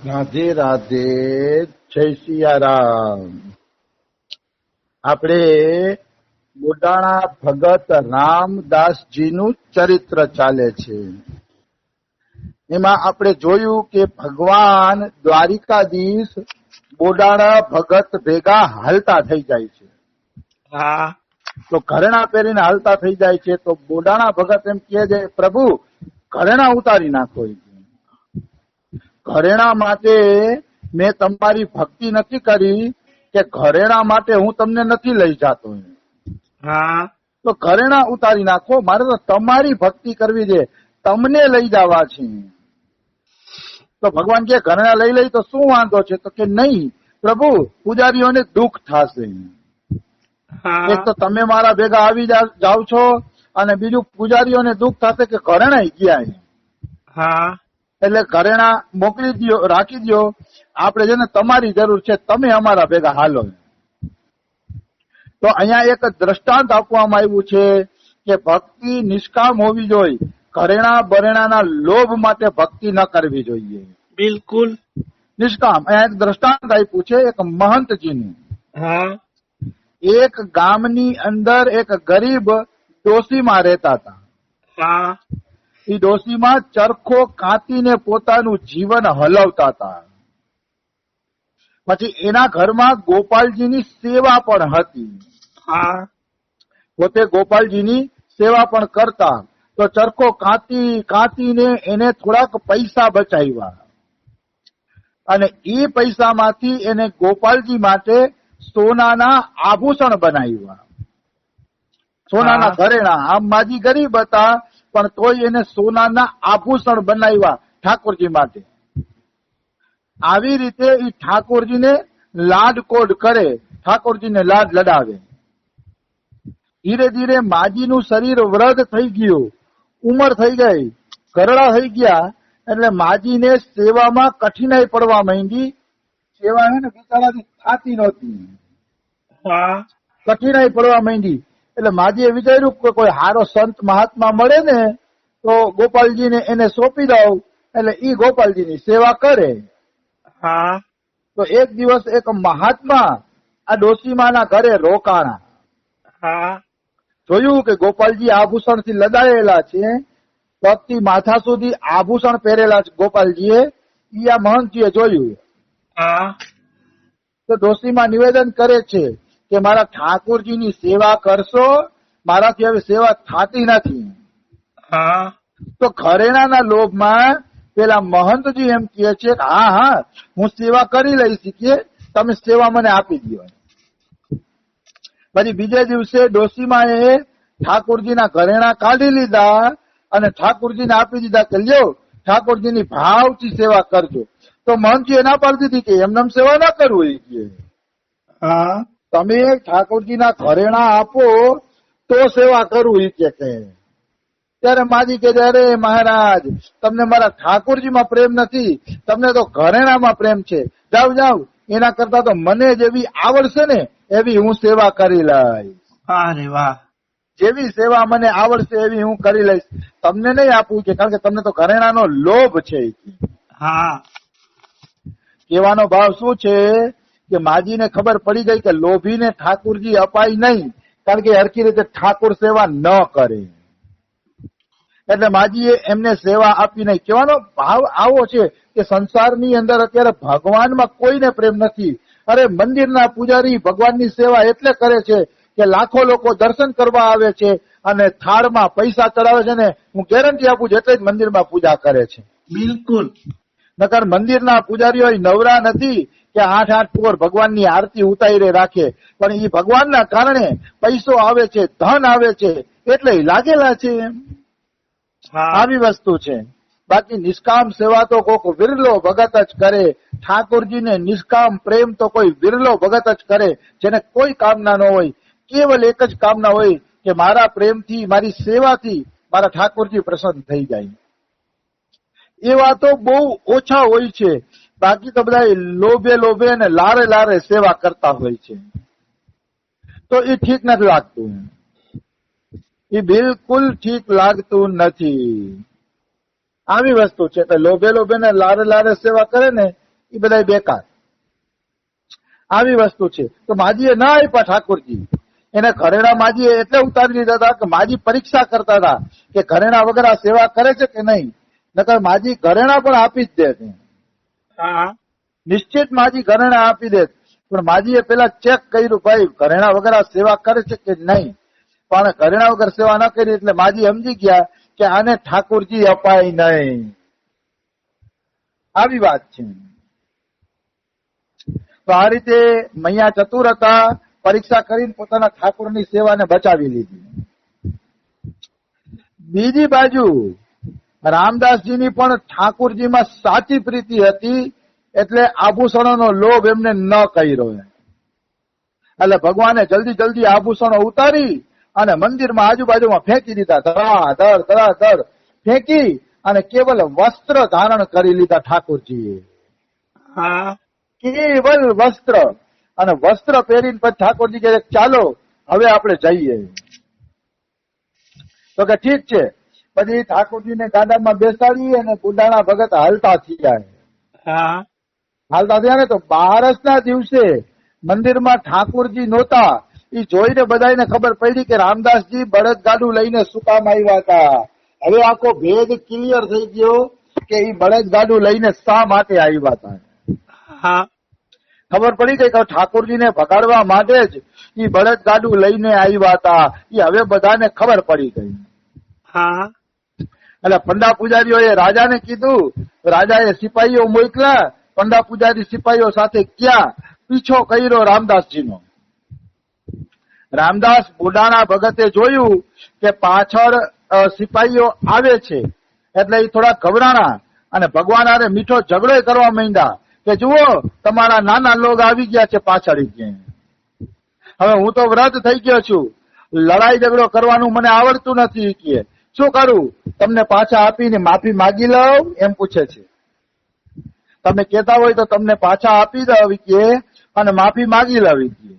રાધે રાધે, જય સિયારામ. આપણે બોડાણા ભગત રામદાસજીનું ચરિત્ર ચાલે છે. એમાં આપણે જોયું કે ભગવાન દ્વારિકાધીશ બોડાણા ભગત ભેગા હાલતા થઈ જાય છે. હા, તો ઘરેણા પહેરીને હાલતા થઈ જાય છે. તો બોડાણા ભગત એમ કહે છે, પ્રભુ ઘરેણા ઉતારી નાખો. ઘરેણા માટે મેં તમારી ભક્તિ નથી કરી કે ઘરેણા માટે હું તમને નથી લઈ જતો. હા, તો ઘરેણા ઉતારી નાખો, મારે તો તમારી ભક્તિ કરવી છે, તમને લઈ જવા છે. તો ભગવાન કે ઘરેણા લઈ લઈ તો શું વાંધો છે? તો કે નહીં પ્રભુ, પૂજારીઓને દુઃખ થશે. એક તો તમે મારા ભેગા આવી જાવ છો, અને બીજું પૂજારીઓને દુઃખ થશે કે ઘરેણા ગયા. હા, એટલે ઘરેણા મોકલી દો, રાખી દો. આપણે જેને તમારી જરૂર છે, તમે અમારા ભેગા હાલો. તો અહીંયા એક દ્રષ્ટાંત આપવામાં આવ્યું છે કે ભક્તિ નિષ્કામ હોવી જોઈએ. ઘરેણા બરેણાના લોભ માટે ભક્તિ ન કરવી જોઈએ. બિલકુલ. નિષ્કામ. અહીંયા એક દ્રષ્ટાંત આપ્યું છે એક મહંતજીનું. હા, એક ગામની અંદર એક ગરીબ ડોશીમાં રહેતા હતા. હા, એ ડોશીમાં ચરખો કાંતીને પોતાનું જીવન હલવતા હતા. પછી એના ઘરમાં ગોપાલજીની સેવા પણ હતી. હા, પોતે ગોપાલજીની સેવા પણ કરતા. તો ચરખો કાંતીને એને થોડાક પૈસા બચાવ્યા, અને એ પૈસામાંથી એને ગોપાલજી માટે સોનાના આભૂષણ બનાવ્યા. સોનાના ઘરેણા. આમ માજી ગરીબ હતા, પણ તોય એને સોનાના આભૂષણ બનાવ્યા ઠાકોરજી માટે. આવી રીતે એ ઠાકોરજીને લાડકોડ કરે, ઠાકોરજીને લાડ લડાવે. ધીરે ધીરે માજીનું શરીર વૃદ્ધ થઈ ગયું, ઉંમર થઈ ગઈ, ઘરડા થઈ ગયા. એટલે માજીને સેવામાં કઠિનાઈ પડવા માંડી. સેવા હે ને બિચારાથી થાતી નહોતી, હા, કઠિનાઈ પડવા માંડી. એટલે માજીએ વિચાર્યું કે કોઈ હારો સંત મહાત્મા મળે ને તો ગોપાલજીને એને સોંપી દઉં, એટલે ઈ ગોપાલજીની સેવા કરે. હા, તો એક દિવસ એક મહાત્મા આ ડોશીમાના ઘરે રોકાણા. હા, જોયું કે ગોપાલજી આભૂષણથી લદાયેલા છે, પગથી માથા સુધી આભૂષણ પહેરેલા છે ગોપાલજીએ. ઈ આ મહંતજીએ જોયું. હા, તો ડોશીમાં નિવેદન કરે છે કે મારા ઠાકોરજીની સેવા કરશો, મારાથી હવે સેવા થાતી નથી. હા, તો ઘરેણાના લોભમાં પેલા મહંતજી એમ કહે છે કે હા હા, હું સેવા કરી લઈશ, કે તમે સેવા મને આપી દો. પછી બીજે દિવસે ડોશીમાએ ઠાકોરજીના ઘરેણા કાઢી લીધા અને ઠાકોરજીને આપી દીધા કે લ્યો, ઠાકોરજીની ભાવથી સેવા કરજો. તો મહંતજી ના પાડતી હતી કે એમને સેવા ના કરવું. એ કે હા, તમે ઠાકોરજીના ઘરેણા આપો તો સેવા કરવું. એ કે ત્યારે માજી કે અરે મહારાજ, તમને મારા ઠાકોરજીમાં પ્રેમ નથી, તમને તો ઘરેણામાં પ્રેમ છે. જાવ જાવ, એના કરતા તો મને જેવી આવડશે ને એવી હું સેવા કરી લઈશ. અરે વાહ. જેવી સેવા મને આવડશે એવી હું કરી લઈશ. તમને નહીં આપવું છે, કારણ કે તમને તો ઘરેણાનો લોભ છે. હા, કહેવાનો ભાવ શું છે કે માજીને ખબર પડી ગઈ કે લોભીને ઠાકોરજી અપાય નહીં, કારણ કે હરખી રીતે ઠાકોર સેવા ન કરે. એટલે માજીએ એમને સેવા આપી નહીં. કહેવાનો ભાવ આવો છે કે સંસારની અંદર અત્યારે ભગવાનમાં કોઈને પ્રેમ નથી. અરે મંદિરના પૂજારી ભગવાનની સેવા એટલે કરે છે કે લાખો લોકો દર્શન કરવા આવે છે અને થાળમાં પૈસા ચડાવે છે ને હું ગેરંટી આપું છું એટલે જ મંદિરમાં પૂજા કરે છે. બિલકુલ. નકર મંદિરના પૂજારીઓ નવરા નથી કે 8-8 પોર ભગવાનની આરતી ઉતારી રાખે, પણ એ ભગવાનના કારણે પૈસો આવે છે, ધન આવે છે, એટલે લાગેલા છે. આવી વસ્તુ છે. બાકી નિષ્કામ સેવા તો કોક વિરલો ભગત જ કરે. ઠાકોરજીને નિષ્કામ પ્રેમ તો કોઈ વિરલો ભગત જ કરે, જેને કોઈ કામના ન હોય. કેવલ એક જ કામના હોય કે મારા પ્રેમથી, મારી સેવાથી મારા ઠાકોરજી પ્રસન્ન થઈ જાય. એવા તો બહુ ઓછા હોય છે. બાકી તો બધા લોભે લોભે અને લારે લારે સેવા કરતા હોય છે. તો એ ઠીક નથી લાગતું. એ બિલકુલ ઠીક લાગતું નથી. આવી વસ્તુ છે. લોભે લોભે ને લારે લારે સેવા કરે ને એ બધા બેકાર. આવી વસ્તુ છે. તો માજીએ ના આપ્યા ઠાકોરજી. એને ઘરેણા માજીએ એટલે ઉતારી લીધા હતા કે માજી પરીક્ષા કરતા હતા કે ઘરેણા વગર આ સેવા કરે છે કે નહીં. નકર માજી ઘરેણા પણ આપી જ દે. હા નિશ્ચિત માજી ઘરેણા આપી દે. પણ માજીએ પેલા ચેક કર્યું, ભાઈ ઘરેણા વગર આ સેવા કરે છે કે નહીં. પણ ઘરેણા વગર સેવા ન કરી એટલે માજી સમજી ગયા કે આને ઠાકોરજી અપાય નહીં. આવી વાત છે. તો આ રીતે મૈયા ચતુર હતા, પરીક્ષા કરીને પોતાના ઠાકોરની સેવાને બચાવી લીધી. બીજી બાજુ રામદાસજીની પણ ઠાકોરજીમાં સાચી પ્રીતિ હતી, એટલે આભૂષણોનો લોભ એમને ન કર્યો. એટલે ભગવાને જલ્દી જલ્દી આભૂષણો ઉતારી અને મંદિરમાં આજુબાજુમાં ફેંકી દીધા. ધડાધડ ફેંકી અને કેવલ વસ્ત્ર ધારણ કરી લીધા ઠાકોરજીએ. હા કેવલ વસ્ત્ર. અને વસ્ત્ર પહેરીને પછી ઠાકોરજી કહે ચાલો હવે આપણે જઈએ. તો કે ઠીક છે. પછી ઠાકોરજીને ગાડામાં બેસાડી અને બુડાણા ભગત હાલતા થયા. હા હાલતા થયા ને તો બારસના દિવસે મંદિરમાં ઠાકોરજી નહોતા. એ જોઈને બધાને ખબર પડી કે રામદાસજી બળદગાડું લઈને શું કામ આવ્યા હતા. હવે આખો ભેદ ક્લિયર થઈ ગયો કે એ બળદગાડું લઈને શા માટે આવ્યા હતા. હા ખબર પડી ગઈ કે ઠાકોરજીને ભગાડવા માટે જ એ બળદગાડું લઈને આવ્યા હતા. એ હવે બધાને ખબર પડી ગઈ. હા એટલે પંડા પૂજારીઓએ રાજાને કીધું. રાજાએ સિપાહીઓ મોકલા. પંડા પૂજારી સિપાહીઓ સાથે ક્યાં પીછો કર્યો રામદાસજીનો. રામદાસ બુડાણા ભગતે જોયું કે પાછળ સિપાહીઓ આવે છે એટલે એ થોડા ગભરાણા અને ભગવાન હારે મીઠો ઝઘડો કરવા માંડ્યા કે જુઓ તમારા નાના લોગ આવી ગયા છે પાછળ. હવે હું તો વ્રત થઈ ગયો છું, લડાઈ ઝઘડો કરવાનું મને આવડતું નથી. કે શું કરું? તમને પાછા આપીને માફી માગી લઉં એમ પૂછે છે. તમે કેતા હોય તો તમને પાછા આપી દઉં કે અને માફી માગી લવી.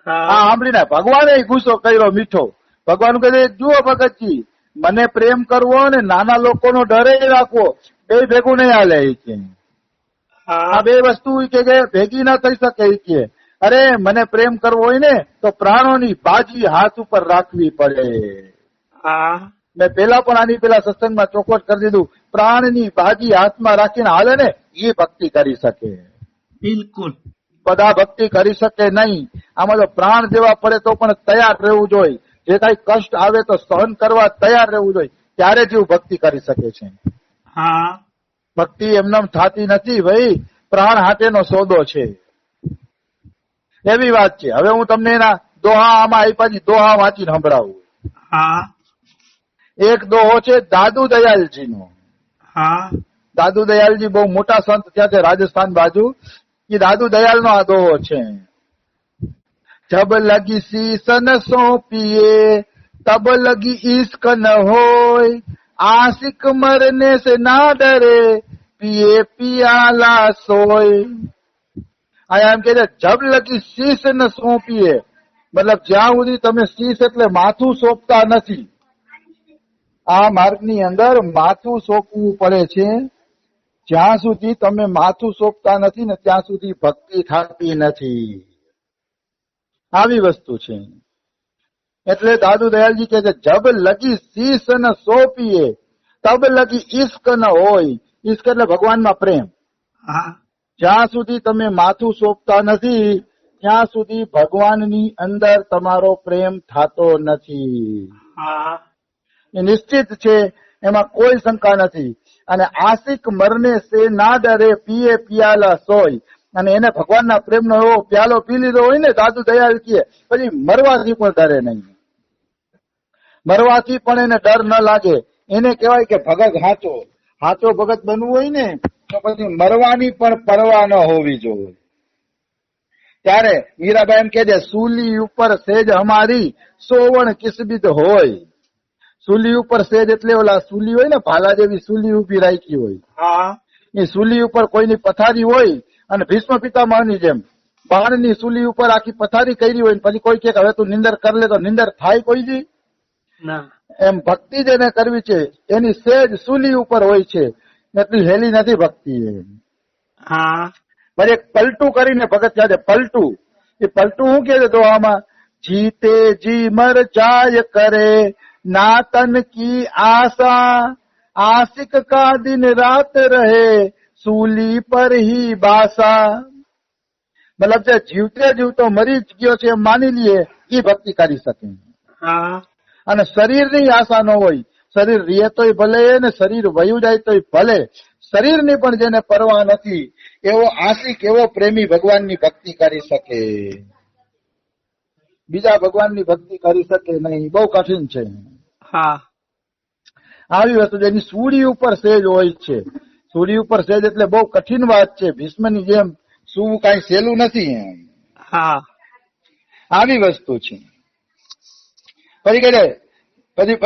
આ સાંભળીને ભગવાને ગુસ્સો કર્યો મીઠો. ભગવાન કહે જુઓ ભગતજી, મને પ્રેમ કરવો અને નાના લોકોનો ડરે રાખવો બે ભેગું નહીં હાલે. આ બે વસ્તુ કે ભેગી ના થઈ શકે. કે અરે મને પ્રેમ કરવો હોય ને તો પ્રાણોની બાજી હાથ ઉપર રાખવી પડે. મેં પેલા પણ આની પેલા સત્સંગમાં ચોખવટ કરી દીધું, પ્રાણની બાજી હાથમાં રાખીને હાલે ને એ ભક્તિ કરી શકે. બિલકુલ બધા ભક્તિ કરી શકે નહીં. આમાં તો પ્રાણ દેવા પડે તો પણ તૈયાર રહેવું જોઈએ. જે કઈ કષ્ટ આવે તો સહન કરવા તૈયાર રહેવું જોઈએ. ત્યારે જ ભક્તિ કરી શકે છે. હા ભક્તિ એમનેમ થતી નથી ભાઈ. પ્રાણ હાથેનો સોદો છે. એવી વાત છે. હવે હું તમને એના દોહા આમાં આપ્યા દોહા વાંચીને સંભળાવું. હા એક દોહો છે દાદુ દયાલજીનો. હા દાદુ દયાલજી બહુ મોટા સંત થયા છે રાજસ્થાન બાજુ. એ દાદુ દયાલ નો આ દોહો છે. જબ લગી શીશ ન સોંપીએ તબ લગી ઈશ્ક ન હોય, આશિક મરને સે ના ડરે પીએ પિયાલા સોય. આયા એમ કે જબ લગી શીશ ન સોંપીએ, મતલબ જ્યાં સુધી તમે શીશ એટલે માથું સોંપતા નથી. આ માર્ગની અંદર માથું સોંપવું પડે છે. જ્યાં સુધી તમે માથું સોંપતા નથી ને ત્યાં સુધી ભક્તિ થતી નથી. આવી વસ્તુ છે. એટલે દાદુ દયાલજી કે છે જબ લગી શીશ ન સોંપીએ તબ લગી ઈશ્ક ન હોય. ઈશ્ક એટલે ભગવાનમાં પ્રેમ. જ્યાં સુધી તમે માથું સોંપતા નથી ત્યાં સુધી ભગવાનની અંદર તમારો પ્રેમ થતો નથી. એ નિશ્ચિત છે, એમાં કોઈ શંકા નથી. અને આશિક મરને સે ના ડરે પીએ પિયાલા સોય. અને એને ભગવાનના પ્રેમનો એવો પ્યાલો પી લીધો હોય ને દાદુ દયાલ કહે પછી મરવાથી પણ ડરે નહીં. મરવાથી પણ એને ડર ન લાગે. એને કહેવાય કે ભગત હાચો. હાચો ભગત બનવું હોય ને તો પછી મરવાની પણ પરવા ન હોવી જોઈએ. ત્યારે મીરાબાઈ એમ કે છે સૂલી ઉપર સેજ અમારી સોવણ કિસ્બિત હોય. સૂલી ઉપર સેજ એટલે ઓલા સૂલી હોય ને ભાલા જેવી સૂલી ઉભી રાખી હોય. એ સૂલી ઉપર કોઈની પથારી હોય અને ભીષ્મ પિતામહની જેમ બાણની સૂલી ઉપર આખી પથારી કરી હોય પછી કોઈ કે હવે તું નિંદર કરી લે તો નિંદર થાય કોઈજી? એમ ભક્તિ જેને કરવી છે એની સેજ સૂલી ઉપર હોય છે. એટલી હેલી નથી ભક્તિ. પછી એક પલટું કરીને ભગત કહે છે પલટું. એ પલટું શું કે છે દોહામાં? જીતે જી મર જાય કરે ના તન કી આશા, आशिक का दिन रात रहे सूली पर ही बासा. મતલબ જે જીવતે જીવતો મરી જ ગયો છે એમ માની લઈએ એ ભક્તિ કરી શકે. હા અને શરીરની આશા ન હોય, શરીર રીએ તોય ભલે ને શરીર વયું જાય તોય ભલે, શરીરની પણ જેને પરવા નથી એવો આશિક, એવો પ્રેમી ભગવાનની ભક્તિ કરી શકે. બીજા ભગવાનની ભક્તિ કરી શકે નહીં, બહુ કઠિન છે. હા આવી વસ્તુ જેની સૂડી ઉપર સેજ હોય છે. સૂડી ઉપર સેજ એટલે બહુ કઠિન વાત છે. ભીષ્મની જેમ શું કઈ સહેલું નથી એમ. હા આવી વસ્તુ છે. પછી કહે પછી